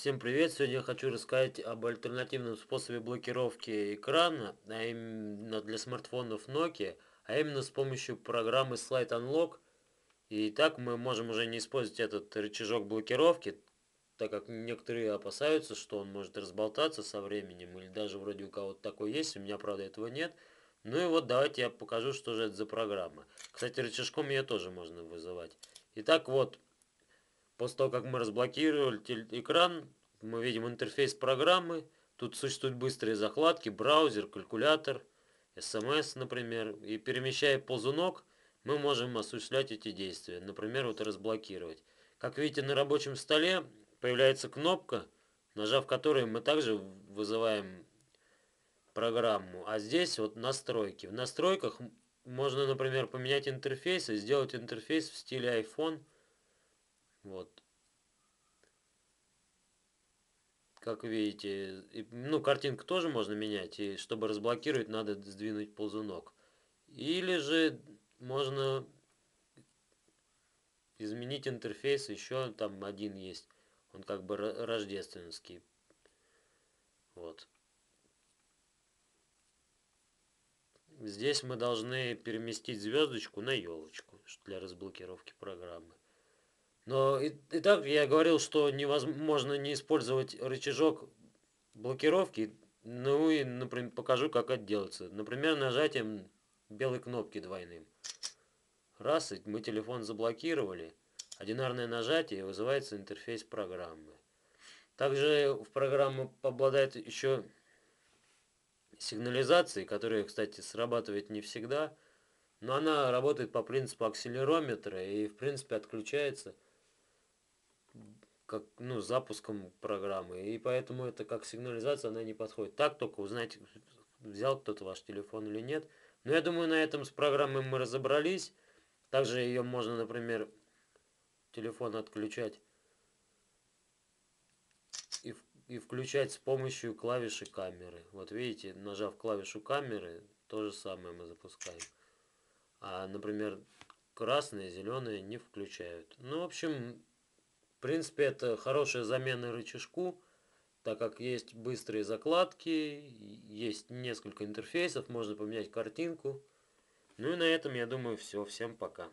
Всем привет! Сегодня я хочу рассказать об альтернативном способе блокировки экрана, а именно для смартфонов Nokia, а именно с помощью программы Slide Unlock. И так мы можем уже не использовать этот рычажок блокировки, так как некоторые опасаются, что он может разболтаться со временем, или даже вроде у кого-то такой есть, у меня, правда, этого нет. Ну и вот давайте я покажу, что же это за программа. Кстати, рычажком ее тоже можно вызывать. Итак, вот, после того, как мы разблокировали экран, мы видим интерфейс программы. Тут существуют быстрые закладки, браузер, калькулятор, SMS, например. И перемещая ползунок, мы можем осуществлять эти действия. Например, вот разблокировать. Как видите, на рабочем столе появляется кнопка, нажав которой мы также вызываем программу. А здесь вот настройки. В настройках можно, например, поменять интерфейс и сделать интерфейс в стиле iPhone. Вот. Как видите, ну, картинку тоже можно менять, и чтобы разблокировать, надо сдвинуть ползунок. Или же можно изменить интерфейс, еще там один есть, он как бы рождественский. Вот. Здесь мы должны переместить звездочку на елочку для разблокировки программы. Но и так я говорил, что невозможно не использовать рычажок блокировки. Ну и, например, покажу, как это делается. Например, нажатием белой кнопки двойным. Раз, и мы телефон заблокировали. Одинарное нажатие вызывается интерфейс программы. Также в программу обладает еще сигнализацией, которая, кстати, срабатывает не всегда. Но она работает по принципу акселерометра и, в принципе, отключается как, ну, запуском программы. И поэтому это как сигнализация, она не подходит. Так только узнать, взял кто-то ваш телефон или нет. Но я думаю, на этом с программой мы разобрались. Также ее можно, например, телефон отключать и включать с помощью клавиши камеры. Вот видите, нажав клавишу камеры, то же самое мы запускаем. А, например, красные, зеленые не включают. Ну, в общем, в принципе, это хорошая замена рычажку, так как есть быстрые закладки, есть несколько интерфейсов, можно поменять картинку. Ну и на этом, я думаю, все. Всем пока.